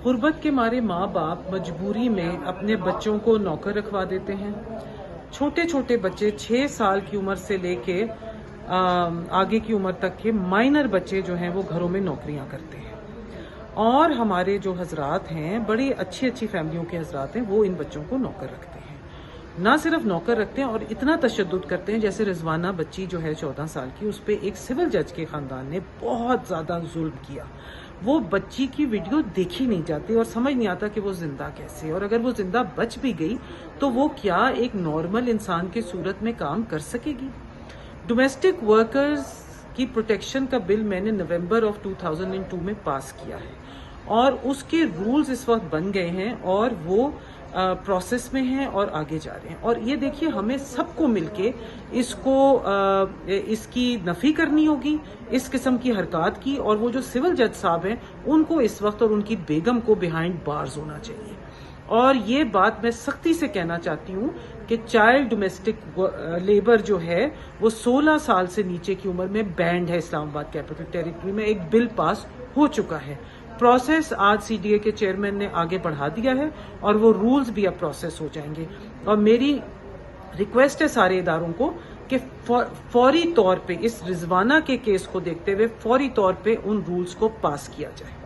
غربت کے مارے ماں باپ مجبوری میں اپنے بچوں کو نوکر رکھوا دیتے ہیں. چھوٹے چھوٹے بچے 6 سال کی عمر سے لے کے آگے کی عمر تک کے مائنر بچے جو ہیں وہ گھروں میں نوکریاں کرتے ہیں. اور ہمارے جو حضرات ہیں، بڑی اچھی اچھی فیملیوں کے حضرات ہیں، وہ ان بچوں کو نوکر رکھتے ہیں. نہ صرف نوکر رکھتے ہیں اور اتنا تشدد کرتے ہیں، جیسے رضوانہ بچی جو ہے 14 سال کی، اس پہ ایک سول جج کے خاندان نے بہت زیادہ ظلم کیا. وہ بچی کی ویڈیو دیکھی نہیں جاتی اور سمجھ نہیں آتا کہ وہ زندہ کیسے، اور اگر وہ زندہ بچ بھی گئی تو وہ کیا ایک نارمل انسان کی صورت میں کام کر سکے گی. ڈومیسٹک ورکرز کی پروٹیکشن کا بل میں نے نومبر آف 2002 میں پاس کیا ہے، اور اس کے رولز اس وقت بن گئے ہیں اور وہ پروسیس میں ہیں اور آگے جا رہے ہیں. اور یہ دیکھیے، ہمیں سب کو مل کے اس کی نفی کرنی ہوگی، اس قسم کی حرکات کی. اور وہ جو سول جج صاحب ہیں، ان کو اس وقت اور ان کی بیگم کو بیہائنڈ بارز ہونا چاہیے. اور یہ بات میں سختی سے کہنا چاہتی ہوں کہ چائلڈ ڈومیسٹک لیبر جو ہے وہ 16 سال سے نیچے کی عمر میں بینڈ ہے. اسلام آباد کیپٹل ٹیریٹری میں ایک بل پاس ہو چکا ہے. پروسیس آج CDA کے چیئرمین نے آگے بڑھا دیا ہے اور وہ رولز بھی اب پروسیس ہو جائیں گے. اور میری ریکویسٹ ہے سارے اداروں کو کہ فوری طور پہ اس رضوانہ کے کیس کو دیکھتے ہوئے فوری طور پہ ان رولز کو پاس کیا جائے.